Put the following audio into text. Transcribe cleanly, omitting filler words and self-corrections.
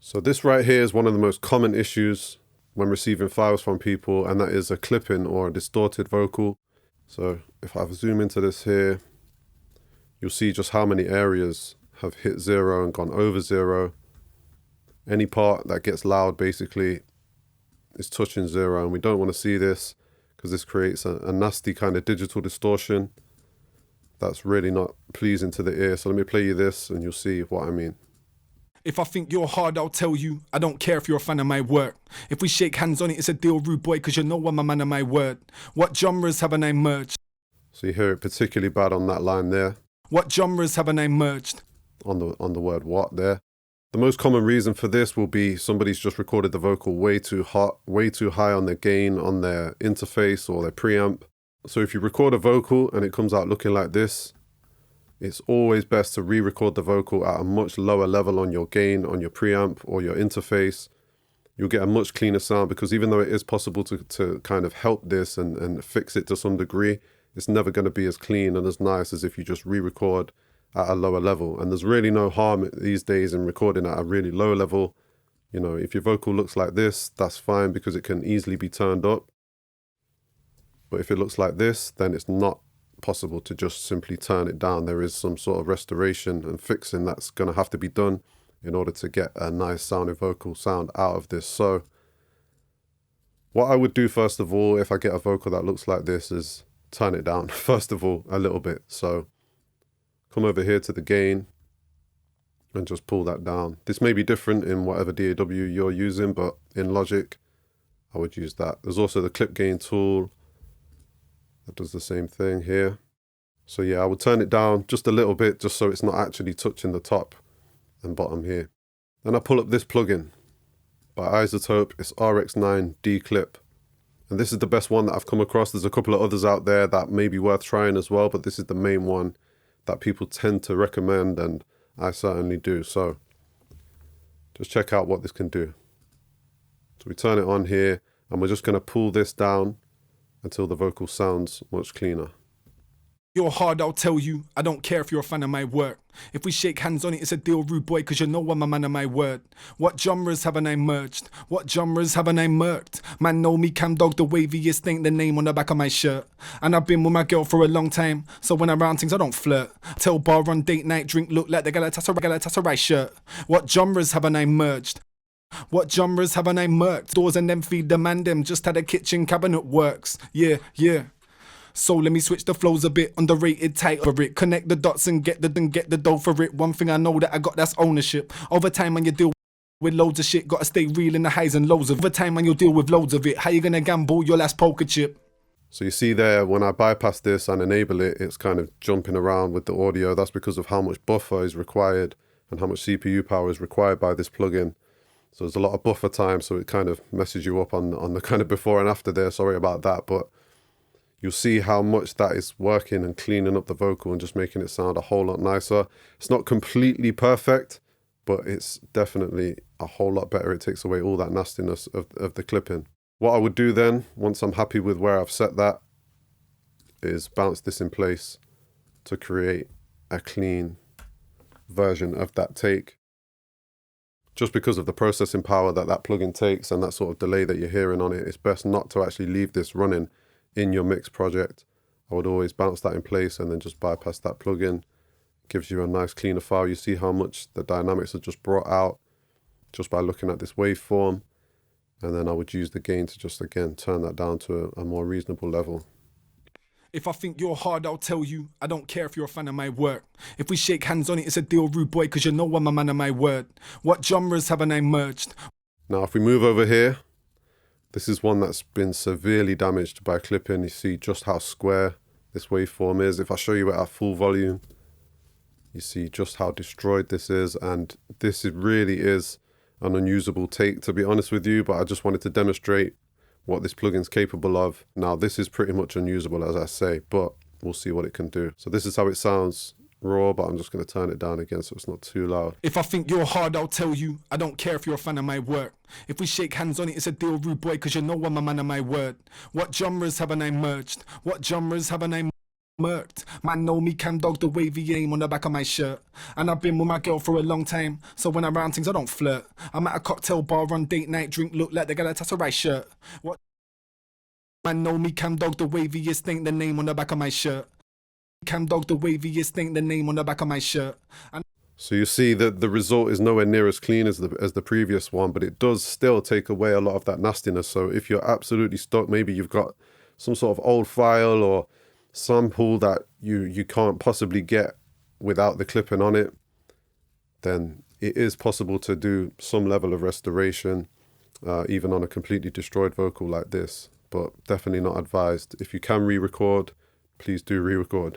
So this right here is one of the most common issues when receiving files from people, and that is a clipping or a distorted vocal. So if I zoom into this here, you'll see just how many areas have hit 0 and gone over 0. Any part that gets loud basically is touching 0, and we don't want to see this because this creates a nasty kind of digital distortion that's really not pleasing to the ear. So let me play you this and you'll see what I mean. If I think you're hard, I'll tell you. I don't care if you're a fan of my work. If we shake hands on it, it's a deal, rude boy, because you know I'm a man of my word. What genres haven't I merged? So you hear it particularly bad on that line there. What genres haven't I merged? On the word what there. The most common reason for this will be somebody's just recorded the vocal way too hot, way too high on their gain, on their interface or their preamp. So if you record a vocal and it comes out looking like this, it's always best to re-record the vocal at a much lower level on your gain, on your preamp or your interface. You'll get a much cleaner sound, because even though it is possible to kind of help this and fix it to some degree, it's never going to be as clean and as nice as if you just re-record at a lower level. And there's really no harm these days in recording at a really low level. You know, if your vocal looks like this, that's fine because it can easily be turned up. But if it looks like this, then it's not possible to just simply turn it down. There is some sort of restoration and fixing that's going to have to be done in order to get a nice sounding vocal sound out of this. So what I would do first of all, if I get a vocal that looks like this, is turn it down first of all a little bit. So come over here to the gain and just pull that down. This may be different in whatever DAW you're using, but in Logic I would use that. There's also the clip gain tool that does the same thing here. So yeah, I would turn it down just a little bit, just so it's not actually touching the top and bottom here. Then I pull up this plugin by iZotope. It's RX9 De-clip. And this is the best one that I've come across. There's a couple of others out there that may be worth trying as well, but this is the main one that people tend to recommend, and I certainly do. So just check out what this can do. So we turn it on here, and we're just going to pull this down until the vocal sounds much cleaner. You're hard, I'll tell you. I don't care if you're a fan of my work. If we shake hands on it, it's a deal, rude boy, because you know I'm a man of my word. What genres haven't I merged? What genres haven't I murked? Man know me, Cam Dog, the waviest, ain't the name on the back of my shirt. And I've been with my girl for a long time, so when I'm around things I don't flirt. Tell bar on date night, drink look like the Galatasaray shirt. What genres haven't I merged? What genres haven't I murked? Doors and them feed the man them, just how the kitchen cabinet works. Yeah. So let me switch the flows a bit, underrated, tight for it. Connect the dots and get the dough for it. One thing I know that I got, that's ownership. Over time when you deal with loads of shit, gotta stay real in the highs and lows of it. Over time when you deal with loads of it, how you gonna gamble your last poker chip? So you see there, when I bypass this and enable it, it's kind of jumping around with the audio. That's because of how much buffer is required and how much CPU power is required by this plugin. So there's a lot of buffer time, so it kind of messes you up on the kind of before and after there. Sorry about that, but you'll see how much that is working and cleaning up the vocal and just making it sound a whole lot nicer. It's not completely perfect, but it's definitely a whole lot better. It takes away all that nastiness of the clipping. What I would do then, once I'm happy with where I've set that, is bounce this in place to create a clean version of that take. Just because of the processing power that plugin takes and that sort of delay that you're hearing on it, it's best not to actually leave this running in your mix project. I would always bounce that in place and then just bypass that plugin. Gives you a nice cleaner file. You see how much the dynamics are just brought out just by looking at this waveform. And then I would use the gain to just again turn that down to a more reasonable level. If I think you're hard, I'll tell you. I don't care if you're a fan of my work. If we shake hands on it, it's a deal, rude boy, because you know I'm a man of my word. What genres haven't I merged? Now if we move over here, this is one that's been severely damaged by clipping. You see just how square this waveform is. If I show you it at full volume, you see just how destroyed this is. And this really is an unusable take, to be honest with you, but I just wanted to demonstrate what this plugin's capable of. Now this is pretty much unusable, as I say, but we'll see what it can do. So this is how it sounds raw, but I'm just going to turn it down again so it's not too loud. If I think you're hard, I'll tell you. I don't care if you're a fan of my work. If we shake hands on it, it's a deal, rude boy, because you know I'm a man of my word. What genres haven't I merged? What genres haven't I murked. Man know me cam dog the wavy aim on the back of my shirt. And I've been with my girl for a long time, so when I'm around things I don't flirt. I'm at a cocktail bar on date night, drink look like the Galatasaray shirt. What? Man know me cam dog the waviest thing, the name on the back of my shirt. Cam dog the waviest thing, the name on the back of my shirt. And so you see that the result is nowhere near as clean as the previous one, but it does still take away a lot of that nastiness. So if you're absolutely stuck, maybe you've got some sort of old file or sample that you can't possibly get without the clipping on it, then it is possible to do some level of restoration, even on a completely destroyed vocal like this, but definitely not advised. If you can re-record, please do re-record.